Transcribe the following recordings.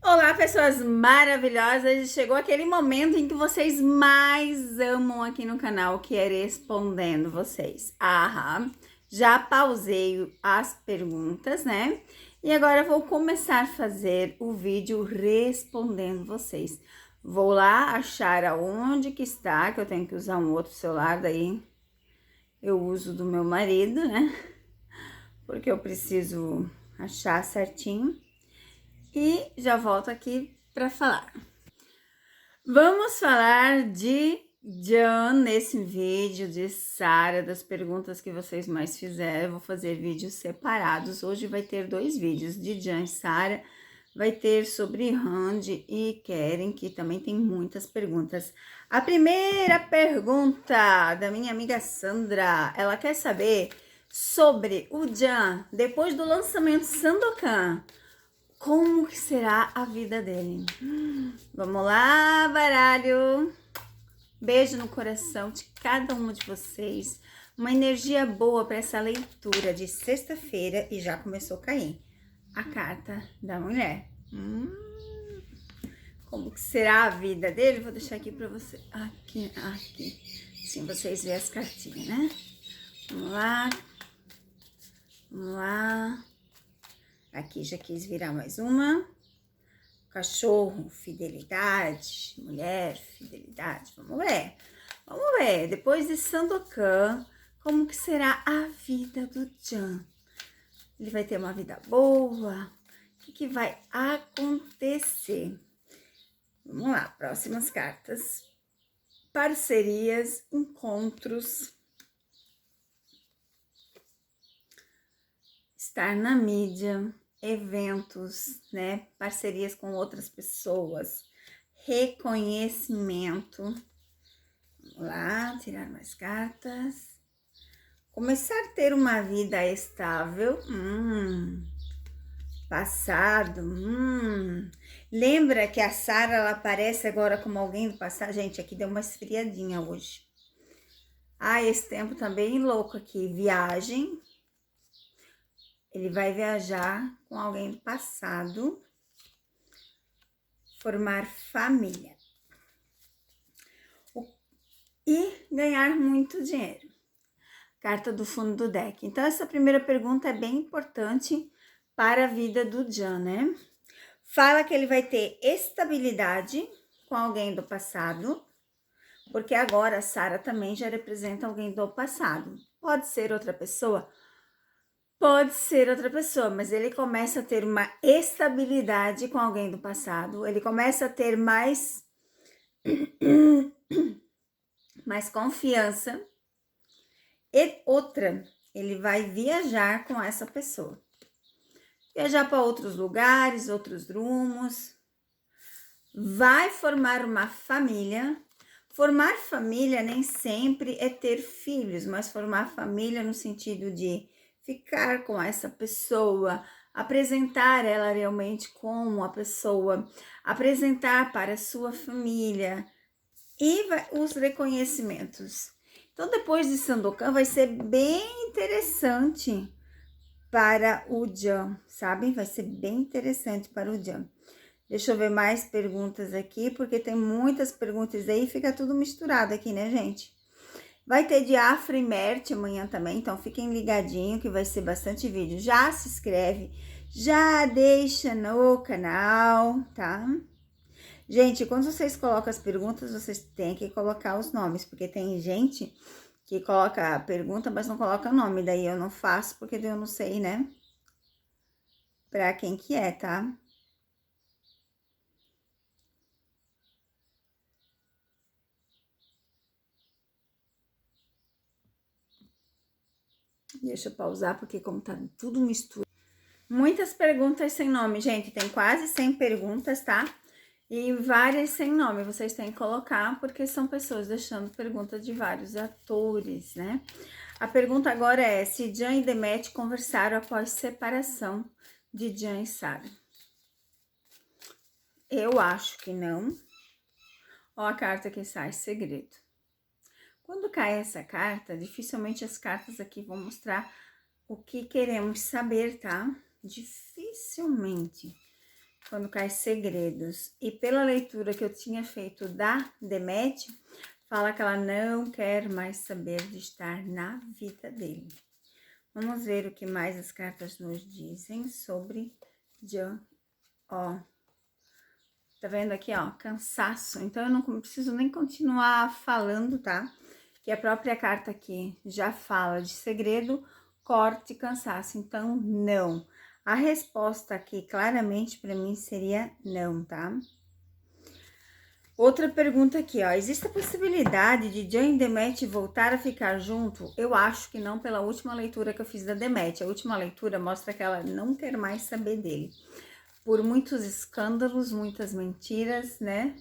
Olá, pessoas maravilhosas! Chegou aquele momento em que vocês mais amam aqui no canal, que é respondendo vocês. Já pausei as perguntas, né? E agora eu vou começar a fazer o vídeo respondendo vocês. Vou lá achar aonde que está, que eu tenho que usar um outro celular, daí eu uso do meu marido, né? Porque eu preciso achar certinho. E já volto aqui para falar. Vamos falar de John nesse vídeo, de Sarah, das perguntas que vocês mais fizeram. Eu vou fazer vídeos separados. Hoje vai ter 2 vídeos de John e Sarah. Vai ter sobre Randy e Karen, que também tem muitas perguntas. A primeira pergunta da minha amiga Sandra, ela quer saber sobre o John depois do lançamento Sandokan. Como que será a vida dele? Vamos lá, baralho. Beijo no coração de cada uma de vocês. Uma energia boa para essa leitura de sexta-feira e já começou a cair. A carta da mulher. Como que será a vida dele? Vou deixar aqui para você. Aqui. Sim, vocês verem as cartinhas, né? Vamos lá. Vamos lá. Aqui já quis virar mais uma. Cachorro, fidelidade. Mulher, fidelidade. Vamos ver. Vamos ver. Depois de Sandokan, como que será a vida do John? Ele vai ter uma vida boa? O que vai acontecer? Vamos lá. Próximas cartas. Parcerias, encontros. Estar na mídia. Eventos, né? Parcerias com outras pessoas, reconhecimento. Vamos lá, tirar mais cartas. Começar a ter uma vida estável. Passado. Lembra que a Sarah, ela aparece agora como alguém do passado? Gente, aqui deu uma esfriadinha hoje. Esse tempo tá bem louco aqui. Viagem. Ele vai viajar com alguém do passado, formar família e ganhar muito dinheiro. Carta do fundo do deck. Então, essa primeira pergunta é bem importante para a vida do John, né? Fala que ele vai ter estabilidade com alguém do passado, porque agora a Sarah também já representa alguém do passado. Pode ser outra pessoa? Pode ser outra pessoa, mas ele começa a ter uma estabilidade com alguém do passado, ele começa a ter mais confiança. E outra, ele vai viajar com essa pessoa. Viajar para outros lugares, outros rumos. Vai formar uma família. Formar família nem sempre é ter filhos, mas formar família no sentido de ficar com essa pessoa, apresentar ela realmente como a pessoa, apresentar para a sua família e os reconhecimentos. Então, depois de Sandokan, vai ser bem interessante para o John, sabe? Vai ser bem interessante para o John. Deixa eu ver mais perguntas aqui, porque tem muitas perguntas aí, fica tudo misturado aqui, né, gente? Vai ter de Afra e Mert amanhã também, então fiquem ligadinhos que vai ser bastante vídeo. Já se inscreve, já deixa no canal, tá? Gente, quando vocês colocam as perguntas, vocês têm que colocar os nomes, porque tem gente que coloca a pergunta, mas não coloca o nome, daí eu não faço, porque eu não sei, né? Pra quem que é, tá? Deixa eu pausar, porque como tá tudo misturado. Muitas perguntas sem nome, gente. Tem quase 100 perguntas, tá? E várias sem nome. Vocês têm que colocar, porque são pessoas deixando perguntas de vários atores, né? A pergunta agora é se John e Demet conversaram após separação de John e Sarah. Eu acho que não. Ó a carta que sai, segredo. Quando cai essa carta, dificilmente as cartas aqui vão mostrar o que queremos saber, tá? Dificilmente. quando cai segredos. E pela leitura que eu tinha feito da Demet, fala que ela não quer mais saber de estar na vida dele. Vamos ver o que mais as cartas nos dizem sobre John. Ó, tá vendo aqui, ó, cansaço. Então, eu não preciso nem continuar falando, tá? Que a própria carta aqui já fala de segredo, corte e cansaço. Então, não. A resposta aqui, claramente, para mim, seria não, tá? Outra pergunta aqui, ó. Existe a possibilidade de John e Demet voltar a ficar junto? Eu acho que não, pela última leitura que eu fiz da Demet. A última leitura mostra que ela não quer mais saber dele. Por muitos escândalos, muitas mentiras, né?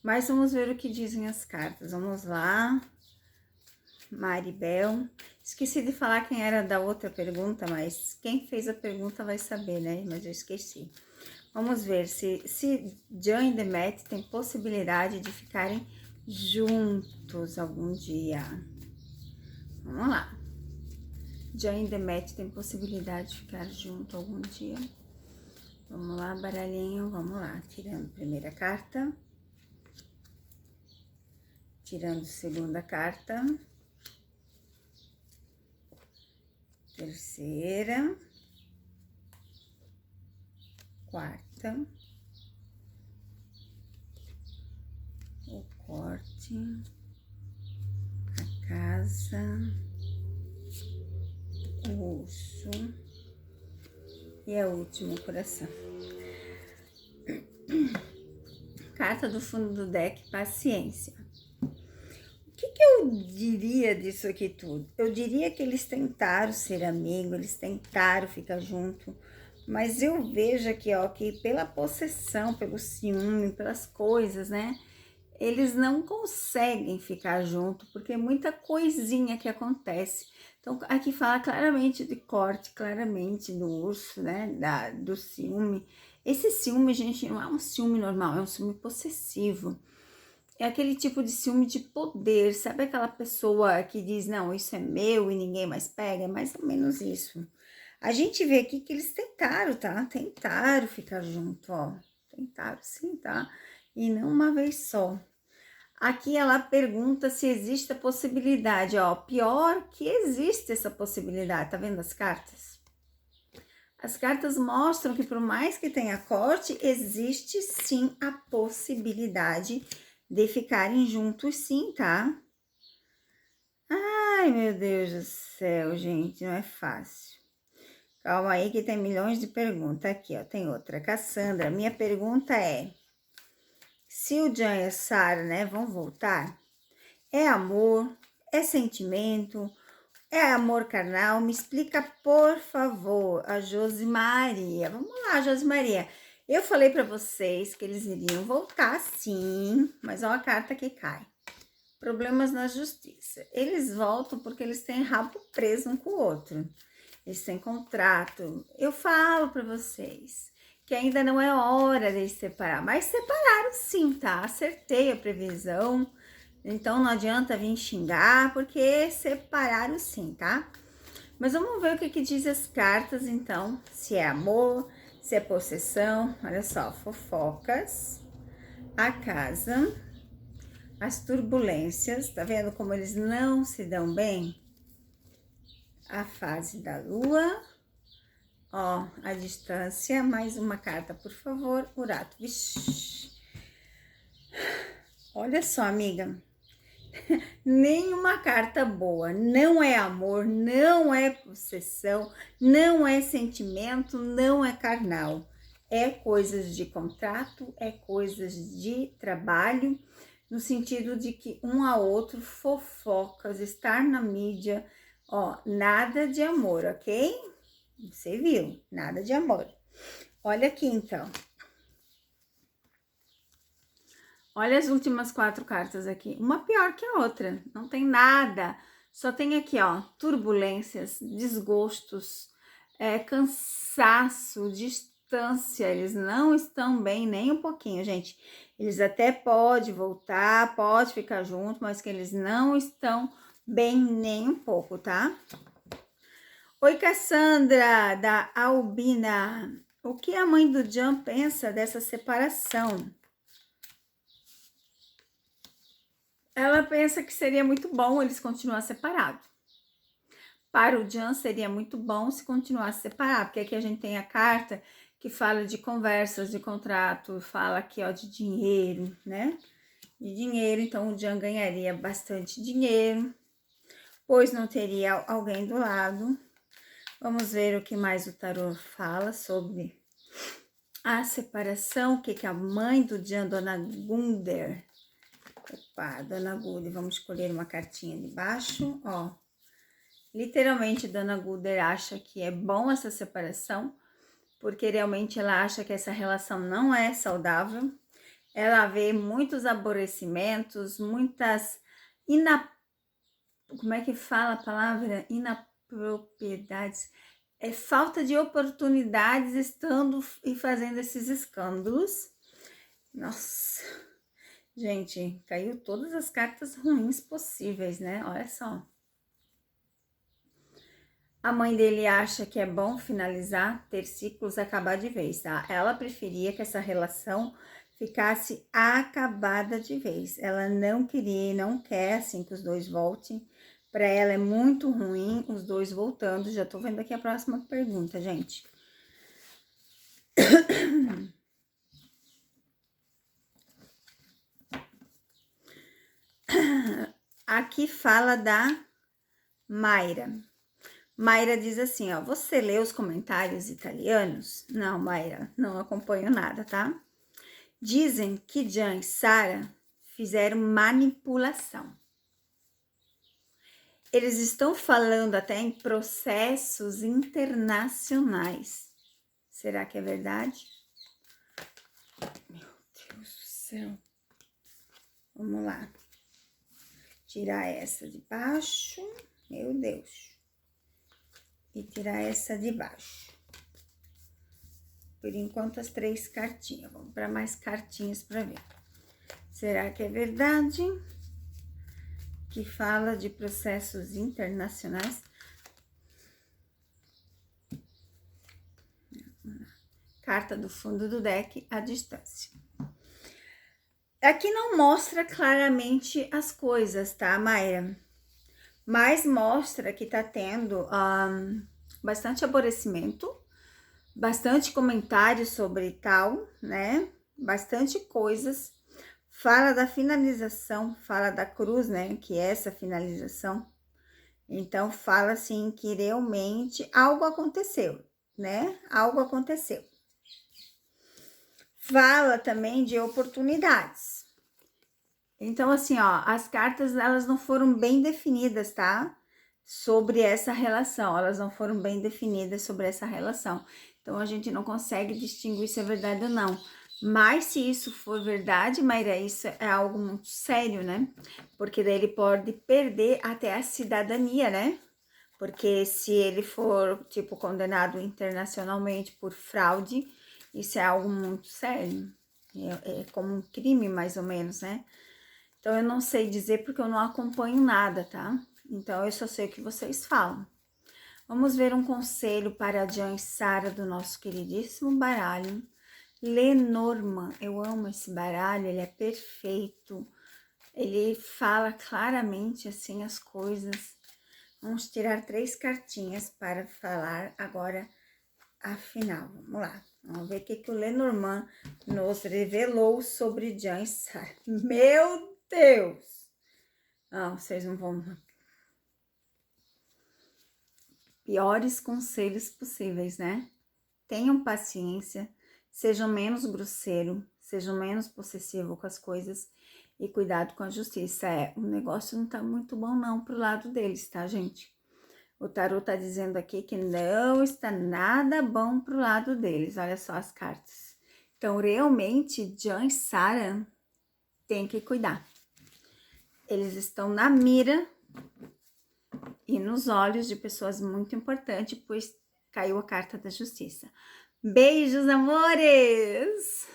Mas vamos ver o que dizem as cartas. Vamos lá. Maribel. Esqueci de falar quem era da outra pergunta, mas quem fez a pergunta vai saber, né? Mas eu esqueci. Vamos ver se John e Demet têm possibilidade de ficarem juntos algum dia. Vamos lá. John e Demet têm possibilidade de ficar juntos algum dia. Vamos lá, baralhinho, vamos lá. Tirando a primeira carta. Tirando a segunda carta. Terceira. Quarta. O corte. A casa. O urso. E a última, o coração. Carta do fundo do deck, paciência. O que eu diria disso aqui tudo? Eu diria que eles tentaram ser amigos, eles tentaram ficar junto, mas eu vejo aqui, ó, que pela possessão, pelo ciúme, pelas coisas, né? Eles não conseguem ficar junto, porque é muita coisinha que acontece. Então, aqui fala claramente de corte, claramente do urso, né? Do ciúme. Esse ciúme, gente, não é um ciúme normal, é um ciúme possessivo. É aquele tipo de ciúme de poder, sabe aquela pessoa que diz, não, isso é meu e ninguém mais pega? É mais ou menos isso. A gente vê aqui que eles tentaram, tá? Tentaram ficar junto, ó. Tentaram sim, tá? E não uma vez só. Aqui ela pergunta se existe a possibilidade, ó. Pior que existe essa possibilidade, tá vendo as cartas? As cartas mostram que por mais que tenha corte, existe sim a possibilidade de ficarem juntos sim, tá? Ai, meu Deus do céu, gente, não é fácil. Calma aí que tem milhões de perguntas. Aqui, ó, tem outra. Cassandra, minha pergunta é: se o John e a Sarah, né, vão voltar, é amor, é sentimento, é amor carnal? Me explica, por favor, a Josimaria. Vamos lá, Josimaria. Eu falei para vocês que eles iriam voltar, sim, mas olha a carta que cai. Problemas na justiça. Eles voltam porque eles têm rabo preso um com o outro. Eles têm contrato. Eu falo para vocês que ainda não é hora de separar, mas separaram sim, tá? Acertei a previsão. Então não adianta vir xingar, porque separaram sim, tá? Mas vamos ver o que diz as cartas, então. Se é amor, se é possessão. Olha só, fofocas, a casa, as turbulências. Tá vendo como eles não se dão bem? A fase da lua. Ó, a distância. Mais uma carta, por favor. Urato. Vixi. Olha só, amiga. Nenhuma carta boa, não é amor, não é possessão, não é sentimento, não é carnal. É coisas de contrato, é coisas de trabalho, no sentido de que um a outro, fofocas, estar na mídia, ó, nada de amor, ok? Você viu, nada de amor. Olha aqui, então. Olha as últimas 4 cartas aqui, uma pior que a outra, não tem nada, só tem aqui, ó, turbulências, desgostos, cansaço, distância, eles não estão bem nem um pouquinho, gente. Eles até podem voltar, pode ficar junto, mas que eles não estão bem nem um pouco, tá? Oi, Cassandra, da Albina. O que a mãe do Jan pensa dessa separação? Ela pensa que seria muito bom eles continuar separados. Para o Jan seria muito bom se continuar separado, porque aqui a gente tem a carta que fala de conversas, de contrato, fala aqui, ó, de dinheiro, né? De dinheiro, então o Jan ganharia bastante dinheiro, pois não teria alguém do lado. Vamos ver o que mais o tarô fala sobre a separação, o que a mãe do Jan, Dona Gunder, Dona Gunder, vamos escolher uma cartinha de baixo, ó. Literalmente, Dona Gunder acha que é bom essa separação, porque realmente ela acha que essa relação não é saudável. Ela vê muitos aborrecimentos, muitas como é que fala a palavra? Inapropriedades. É falta de oportunidades estando e fazendo esses escândalos. Nossa, gente, caiu todas as cartas ruins possíveis, né? Olha só. A mãe dele acha que é bom finalizar, ter ciclos, acabar de vez, tá? Ela preferia que essa relação ficasse acabada de vez. Ela não queria, não quer, assim, que os dois voltem. Para ela é muito ruim os dois voltando. Já tô vendo aqui a próxima pergunta, gente. Aqui fala da Mayra. Mayra diz assim, ó, você lê os comentários italianos? Não, Mayra, não acompanho nada, tá? Dizem que Jan e Sara fizeram manipulação. Eles estão falando até em processos internacionais. Será que é verdade? Meu Deus do céu. Vamos lá. Tirar essa de baixo. Meu Deus. E tirar essa de baixo. Por enquanto, as 3 cartinhas. Vamos para mais cartinhas para ver. Será que é verdade? Que fala de processos internacionais. Carta do fundo do deck, à distância. Aqui não mostra claramente as coisas, tá, Mayra? Mas mostra que tá tendo bastante aborrecimento, bastante comentários sobre tal, né? Bastante coisas. Fala da finalização, fala da cruz, né? Que é essa finalização. Então, fala assim que realmente algo aconteceu, né? Algo aconteceu. Fala também de oportunidades. Então, assim, ó, as cartas, elas não foram bem definidas, tá? Sobre essa relação, elas não foram bem definidas sobre essa relação. Então, a gente não consegue distinguir se é verdade ou não. Mas, se isso for verdade, Mayra, isso é algo muito sério, né? Porque daí ele pode perder até a cidadania, né? Porque se ele for, tipo, condenado internacionalmente por fraude, isso é algo muito sério. É como um crime, mais ou menos, né? Então, eu não sei dizer porque eu não acompanho nada, tá? Então, eu só sei o que vocês falam. Vamos ver um conselho para a Jan e Sara do nosso queridíssimo baralho. Lenormand. Eu amo esse baralho, ele é perfeito. Ele fala claramente, assim, as coisas. Vamos tirar 3 cartinhas para falar agora a final. Vamos lá. Vamos ver o que o Lenormand nos revelou sobre Jan e Sara. Meu Deus! Não, vocês não vão... Piores conselhos possíveis, né? Tenham paciência, sejam menos grosseiro, sejam menos possessivo com as coisas e cuidado com a justiça. O negócio não tá muito bom não pro lado deles, tá, gente? O tarô tá dizendo aqui que não está nada bom pro lado deles. Olha só as cartas. Então, realmente, Jan e Sara tem que cuidar. Eles estão na mira e nos olhos de pessoas muito importantes, pois caiu a carta da justiça. Beijos, amores!